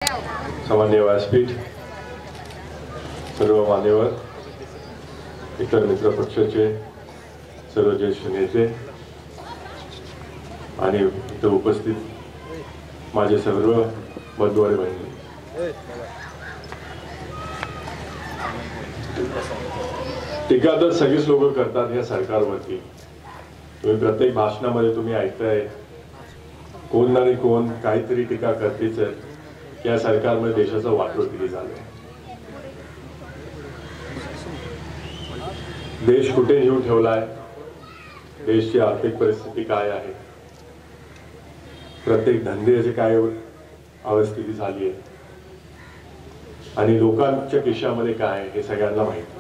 सामान्य व्यासपीठ, सर्व मान्यवर, इतर मित्र पक्षाचे सर्व ज्येष्ठ नेते आणि इथे उपस्थित माझे सर्व बंधू आणि बहिणी, टीका तर सगळीच लोक करतात या सरकारवरती. तुम्ही प्रत्येक भाषणामध्ये तुम्ही ऐकताय कोण ना कोण काहीतरी टीका करतेच आहे. या सरकारमध्ये देशाचं वाटोळ किती झालंय, देश कुठे नेऊन ठेवलाय, देशाची आर्थिक परिस्थिती काय आहे, प्रत्येक धंद्याची काय अवस्थिती झाली आहे आणि लोकांच्या खिशामध्ये काय आहे हे सगळ्यांना माहिती.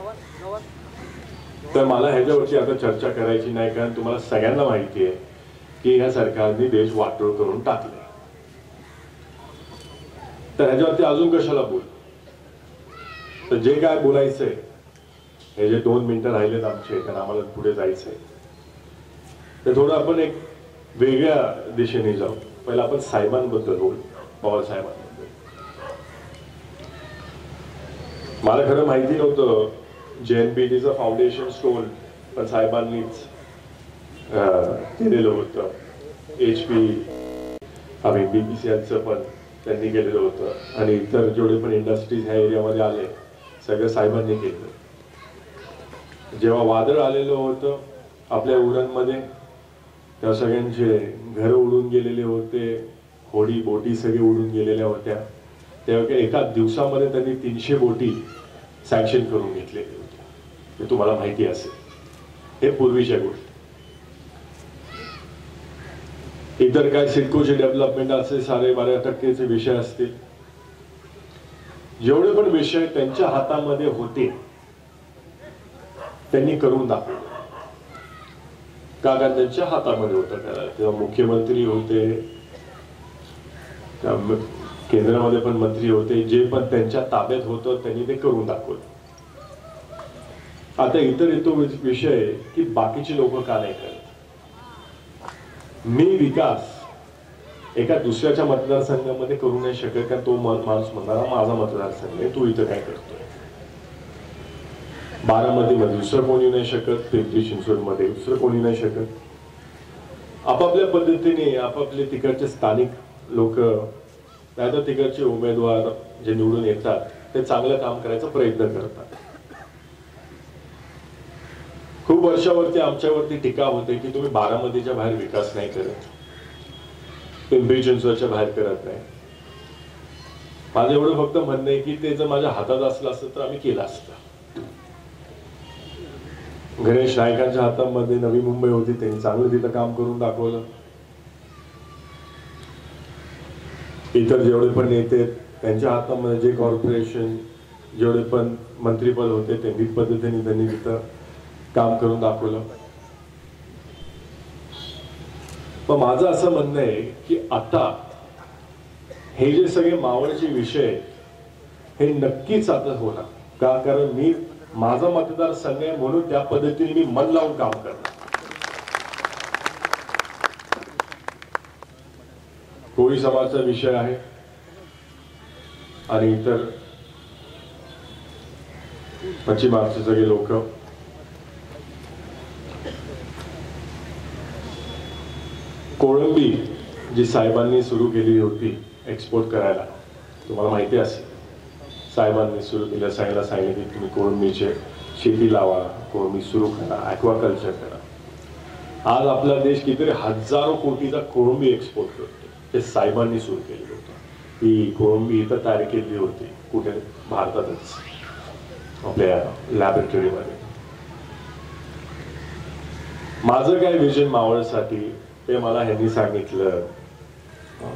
तर मला ह्याच्यावरती आता चर्चा करायची नाही, कारण तुम्हाला सगळ्यांना माहिती आहे की ह्या सरकारने देश वाटोळ करून टाकले. तर ह्याच्यावरती अजून कशाला बोल. तर जे काय बोलायचंय, हे जे 2 मिनिटं राहिलेत आमचे, कारण आम्हाला पुढे जायचंय, तर थोडं आपण एक वेगळ्या दिशेने जाऊ. पहिला आपण साहेबांबद्दल बोलू, पवार साहेबांबद्दल. मला खरं माहिती नव्हतं JNPTचं फाउंडेशन स्टोन पण साहेबांनीच केलेलं होतं. HP आम्ही BPCLचं पण त्यांनी केलेलं होतं आणि इतर जेवढे पण इंडस्ट्रीज ह्या एरियामध्ये आले सगळं साहेबांनी केलं. जेव्हा वादळ आलेलं होतं आपल्या उरणमध्ये, तेव्हा सगळ्यांचे घर उडून गेलेले होते, होडी बोटी सगळे उडून गेलेल्या होत्या. तेव्हा एका दिवसामध्ये त्यांनी 300 बोटी सँक्शन करून घेतलेल्या होत्या. हे तुम्हाला माहिती असेल. हे पूर्वीच्या गोष्टी. इतर काय सिडकोचे डेव्हलपमेंट असे सारे 12% विषय असतील, जेवढे पण विषय त्यांच्या हातामध्ये होते त्यांनी करून दाखवले. का त्यांच्या हातामध्ये होतं करायला. तेव्हा मुख्यमंत्री होते, केंद्रामध्ये पण मंत्री होते, जे पण त्यांच्या ताब्यात होतं त्यांनी ते करून दाखवलं. आता इतर येतो विषय की बाकीचे लोक का नाही करत. मी विकास एका दुसऱ्याच्या मतदारसंघामध्ये करू नाही शकत, कारण तो माणूस म्हणणारा माझा मतदारसंघ आहे, तू इथं काय करतोय. बारामतीमध्ये दुसरं कोणी नाही शकत, पिंपरी चिंचवडमध्ये दुसरं कोणी नाही शकत. आपापल्या पद्धतीने आपापले तिकडचे स्थानिक लोक नाही तर तिकडचे उमेदवार जे निवडून येतात ते चांगलं काम करायचा प्रयत्न करतात. खूप वर्षावरती आमच्यावरती टीका होते की तुम्ही बारामतीच्या बाहेर विकास नाही करत, पिंपरी चिंचवडच्या बाहेर करत नाही. माझं एवढं फक्त म्हणणं आहे की ते जर माझ्या हातात असलं असतं तर आम्ही केलं असतं. गणेश नाईकांच्या हातामध्ये नवी मुंबई होती, त्यांनी चांगलं तिथं काम करून दाखवलं. इतर जेवढे पण नेते त्यांच्या हातामध्ये जे कॉर्पोरेशन जेवढे पण मंत्रीपद होते त्यांनी पद्धतीने त्यांनी तिथं काम करून दाखवलं. पण माझं असं म्हणणं आहे की आता हे जे सगळे मावळचे विषय हे नक्कीच आता होणार. का, कारण मी माझा मतदारसंघ आहे म्हणून त्या पद्धतीने मी मन लावून काम करणार. कोळी समाजाचा विषय आहे आणि इतर पश्चिम महाराष्ट्राचे सगळे लोक, कोळंबी जी साहेबांनी सुरू केली होती एक्सपोर्ट करायला, तुम्हाला माहिती असेल. साहेबांनी सुरू केलं, सांगितलं की तुम्ही कोळंबीचे शेती लावा, कोळंबी सुरू करा, ॲक्वाकल्चर करा. आज आपला देश कितीतरी हजारो कोटीचा कोळंबी एक्सपोर्ट करतो. ते साहेबांनी सुरू केलेलं होतं. ती कोळंबी इथं तयार केली होती, कुठे, भारतातच, आपल्या लॅबोरेटरीमध्ये. माझं काय विजन मावळसाठी ते मला ह्यांनी सांगितलं.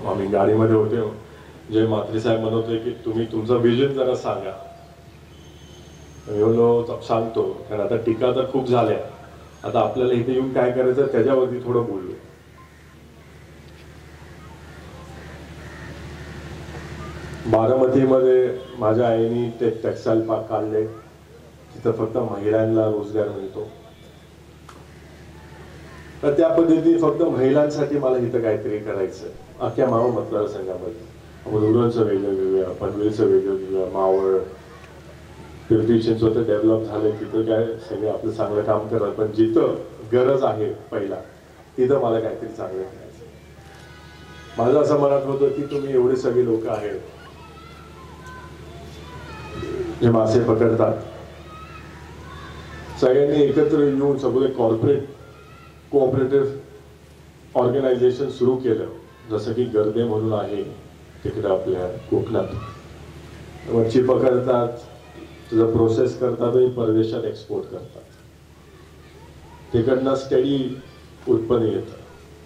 आम्ही गाडीमध्ये होते, जय म्हात्रे साहेब म्हणत होते की तुम्ही तुमचं विजन जरा सांगा. मी सांगतो, कारण आता टीका तर खूप झाल्या, आता आपल्याला इथे येऊन काय करायचं त्याच्यावरती थोडं बोललो. बारामतीमध्ये माझ्या आईने ते टेक्सटाईल पार्क काढले, तिथं फक्त महिलांना रोजगार मिळतो. तर त्या पद्धतीने फक्त महिलांसाठी मला इथं काहीतरी करायचं अख्ख्या मावळ मतदारसंघामध्ये. मुरुडचं वेगवेगळं, पनवेलचं वेगवेगळं, मावळ, पिंपरी चिंचवड डेव्हलप झालंय तिथं काय सगळे आपलं चांगलं काम करतात, पण जिथं गरज आहे पहिला तिथं मला काहीतरी चांगलं करायचं. माझं असं मनात होतं की तुम्ही एवढे सगळे लोक आहेत जे मासे पकडतात, सगळ्यांनी एकत्र येऊन सगळे कॉर्पोरेट कोऑपरेटिव्ह ऑर्गनायझेशन सुरू केलं, जसं की गर्दे म्हणून आहे तिकडे आपल्या कोकणात. मच्छी पकडतात, तुझं प्रोसेस करतात आणि परदेशात एक्सपोर्ट करतात. तिकडनं स्टडी उत्पन्न येतं.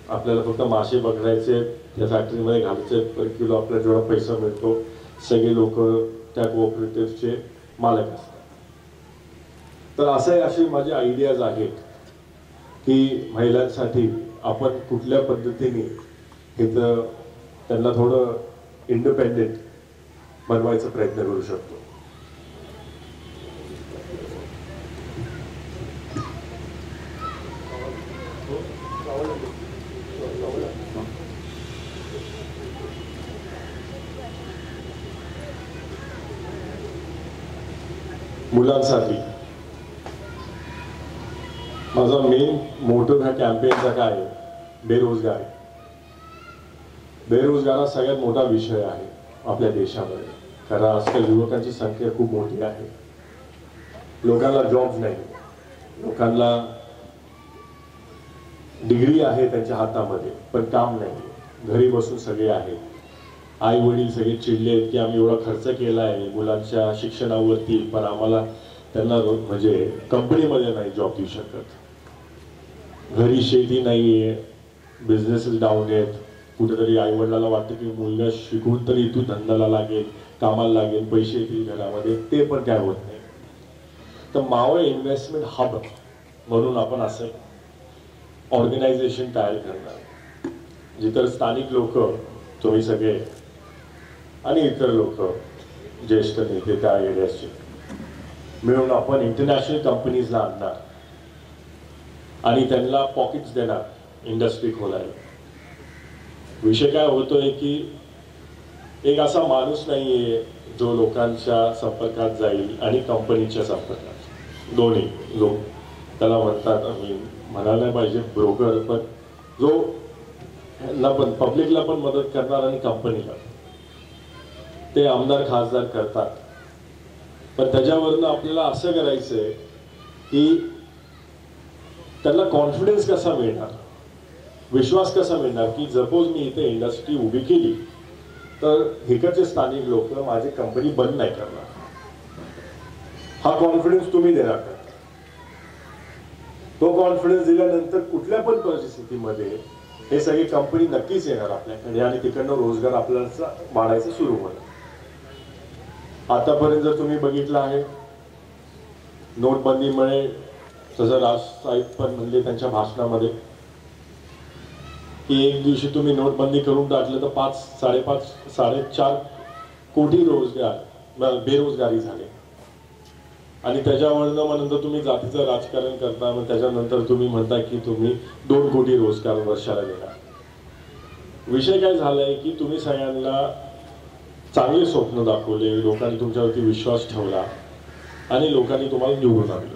आपल्याला फक्त मासे पकडायचे, त्या फॅक्टरीमध्ये घालायचे, पर किलो आपल्याला जेवढा पैसा मिळतो सगळे लोक त्या कोऑपरेटिव्हचे मालक असतात. तर अशी माझी आयडियाज आहेत की महिलांसाठी आपण कुठल्या पद्धतीने इथं त्यांना थोडं इंडिपेंडेंट बनवायचा प्रयत्न करू शकतो. मुलांसाठी माझा मेन मोटिव्ह ह्या कॅम्पेनचा काय आहे? बेरोजगारी. बेरोजगार हा सगळ्यात मोठा विषय आहे आपल्या देशामध्ये, कारण आजकाल युवकांची संख्या खूप मोठी आहे. लोकांना जॉब नाही, लोकांना डिग्री आहे त्यांच्या हातामध्ये पण काम नाही, घरी बसून सगळे आहेत. आई वडील सगळे चिडलेत की आम्ही एवढा खर्च केला आहे मुलांच्या शिक्षणावरती, पण आम्हाला त्यांना म्हणजे कंपनीमध्ये नाही जॉब देऊ शकत. घरी शेती नाहीये, बिझनेसेस डाऊन आहेत. कुठेतरी आई वडिलांना वाटतं की मुलगा शिकून तरी इथून धंद्याला लागेल, कामाला लागेल, पैसे येतील घरामध्ये, ते पण काय होत नाही. तर मावळ इन्व्हेस्टमेंट हब म्हणून आपण असं ऑर्गनायझेशन तयार करणार, जिथं स्थानिक लोक, तुम्ही सगळे आणि इतर लोक, ज्येष्ठ नेते त्या एरियाचे मिळून आपण इंटरनॅशनल कंपनीजला आणणार आणि त्यांना पॉकेट्स देणार इंडस्ट्री खोलायला. विषय काय होतोय की एक असा माणूस नाहीये जो लोकांच्या संपर्कात जाईल आणि कंपनीच्या संपर्कात, दोन्ही लोक त्याला म्हणतात, आम्ही म्हणायला नाही पाहिजे ब्रोकर, पण जो ह्यांना पण पब्लिकला पण मदत करणार आणि कंपनीला. ते आमदार खासदार करतात, पण त्याच्यावरनं आपल्याला असं करायचंय की त्यांना कॉन्फिडन्स कसा मिळणार, विश्वास कसा मिळणार की सपोज मी इथे इंडस्ट्री उभी केली तर इकडचे स्थानिक लोक माझी कंपनी बंद नाही करणार. हा कॉन्फिडन्स तुम्ही देणार का? तो कॉन्फिडन्स दिल्यानंतर कुठल्या पण परिस्थितीमध्ये हे सगळी कंपनी नक्कीच येणार आपल्याकडे आणि तिकडनं रोजगार आपल्याला वाढायचं सुरू होणार. आतापर्यंत जर तुम्ही बघितलं आहे नोटबंदीमुळे, तसं राज साहेब पण म्हणले त्यांच्या भाषणामध्ये की एक दिवशी तुम्ही नोटबंदी करून टाकलं तर 5-4 कोटी रोजगार बेरोजगारी झाले. आणि त्याच्यावरनं मग नंतर तुम्ही जातीचं राजकारण करता, मग त्याच्यानंतर तुम्ही म्हणता की तुम्ही 2 कोटी रोजगार वर्षाला देणार. विषय काय झालाय की तुम्ही सगळ्यांना चांगले स्वप्न दाखवले, लोकांनी तुमच्यावरती विश्वास ठेवला आणि लोकांनी तुम्हाला निवडून आणलं.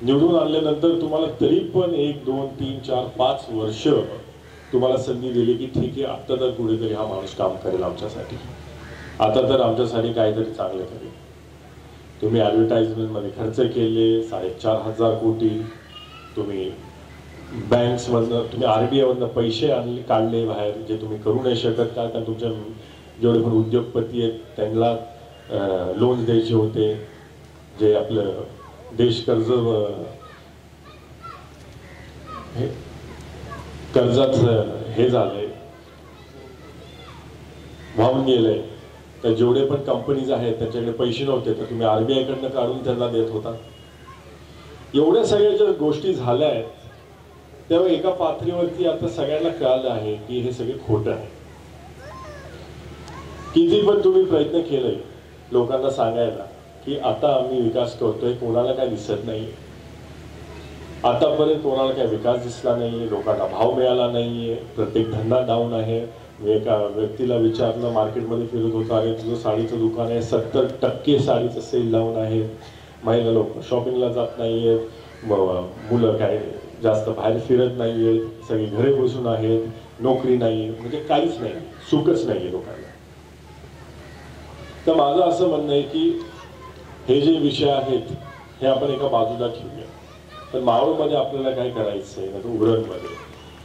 निवडून आणल्यानंतर तुम्हाला तरी पण 1, 2, 3, 4, 5 वर्ष तुम्हाला संधी दिली की ठीक आहे, आता तर कुठेतरी हा माणूस काम करेल आमच्यासाठी, आता तर आमच्यासाठी काहीतरी चांगलं करेल. तुम्ही ॲडव्हर्टाइजमेंटमध्ये खर्च केले 4,500 कोटी, तुम्ही बँक्समधनं, तुम्ही RBIमधनं पैसे काढले बाहेर, जे तुम्ही करू नाही शकत का, कारण तुमच्या जेवढे पण उद्योगपती आहेत त्यांना लोन्स द्यायचे होते, जे आपलं देश कर्जात हे झालंय, वाहून गेलंय. तर जेवढे पण कंपनीज आहेत त्यांच्याकडे पैसे नव्हते तर तुम्ही RBI कडनं काढून त्यांना देत होता. एवढ्या सगळ्या ज्या गोष्टी झाल्या आहेत तेव्हा एका पातळीवरती आता सगळ्यांना कळालं आहे की हे सगळे खोटं आहे. किती पण तुम्ही प्रयत्न केले लोकांना सांगायला की आता आम्ही विकास करतोय, कोणाला काय दिसत नाही. आतापर्यंत कोणाला काय विकास दिसला नाहीये, लोकांना भाव मिळाला नाहीये, प्रत्येक धंदा डाऊन आहे, मी एका व्यक्तीला विचारलं, मार्केटमध्ये फिरत होतो, अरे तुझं साडीचं दुकान आहे, 70% साडीचं सेल लावून आहे, महिला लोक शॉपिंगला जात नाहीयेत, मुलं काय जास्त बाहेर फिरत नाहीयेत, सगळी घरे बसून आहेत, नोकरी नाही, म्हणजे काहीच नाही, सुखच नाहीये लोकांना. तर माझं असं म्हणणं आहे की हे जे विषय आहेत हे आपण एका बाजूला ठेवूया. पण मावळमध्ये आपल्याला काय करायचं आहे ना, उरणमध्ये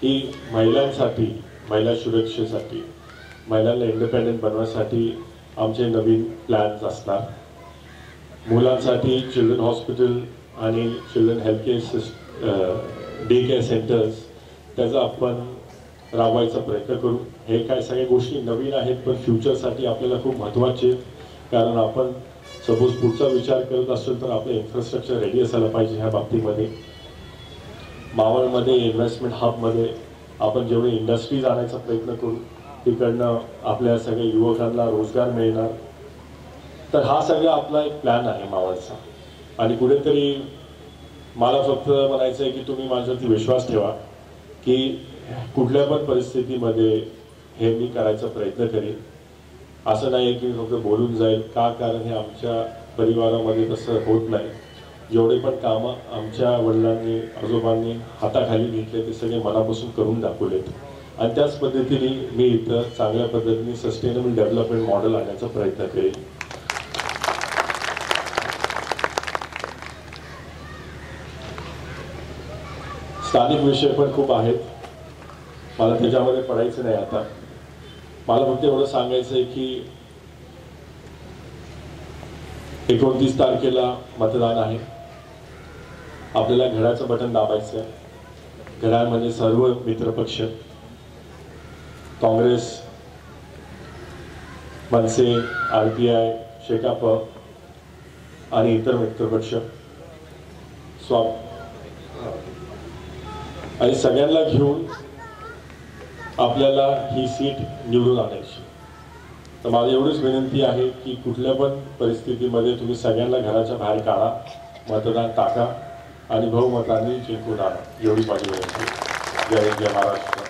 की महिलांसाठी, महिला सुरक्षेसाठी, महिलांना इंडिपेंडेंट बनवण्यासाठी आमचे नवीन प्लॅन्स असणार. मुलांसाठी चिल्ड्रन हॉस्पिटल आणि children health care day care centres त्याचा आपण राबवायचा प्रयत्न करू. हे काय सगळ्या गोष्टी नवीन आहेत पण फ्युचरसाठी आपल्याला खूप महत्त्वाचे आहेत. कारण आपण सपोज पुढचा विचार करत असेल तर आपलं इन्फ्रास्ट्रक्चर रेडी असायला पाहिजे. ह्या बाबतीमध्ये मावळमध्ये इन्व्हेस्टमेंट हबमध्ये आपण जेवढे इंडस्ट्रीज आणायचा प्रयत्न करू, तिकडनं आपल्या सगळ्या युवकांना रोजगार मिळणार. तर हा सगळा आपला एक प्लॅन आहे मावळचा. आणि कुठेतरी मला फक्त म्हणायचं आहे की तुम्ही माझ्यावरती विश्वास ठेवा की कुठल्या पण परिस्थितीमध्ये हे मी करायचा प्रयत्न करेन. असं नाही की मी फक्त बोलून जाईल का, कारण हे आमच्या परिवारामध्ये तसं होत नाही. जेवढे पण कामं आमच्या वडिलांनी आजोबांनी हाताखाली घेतले ते सगळे मनापासून करून दाखवलेत. आणि त्याच पद्धतीने मी इथं चांगल्या पद्धतीने सस्टेनेबल डेव्हलपमेंट मॉडेल आणण्याचा प्रयत्न करेन. स्थानिक विषय पण खूप आहेत, मला त्याच्यामध्ये पडायचं नाही. आता मला फक्त एवढं सांगायचं आहे की 29 तारखेला मतदान आहे. आपल्याला घड्याचं बटन दाबायचं आहे. घड्याळमध्ये सर्व मित्रपक्ष, काँग्रेस, मनसे, RPI, शेकाप आणि इतर मित्रपक्ष आणि सगळ्यांना घेऊन आपल्याला ही सीट निवडून आणायची. तर माझी एवढीच विनंती आहे की कुठल्या पण परिस्थितीमध्ये तुम्ही सगळ्यांना घराच्या बाहेर काढा, मतदान टाका आणि बहुमताने जिंकून आणा. एवढी माझी विनंती. जय जय महाराष्ट्र.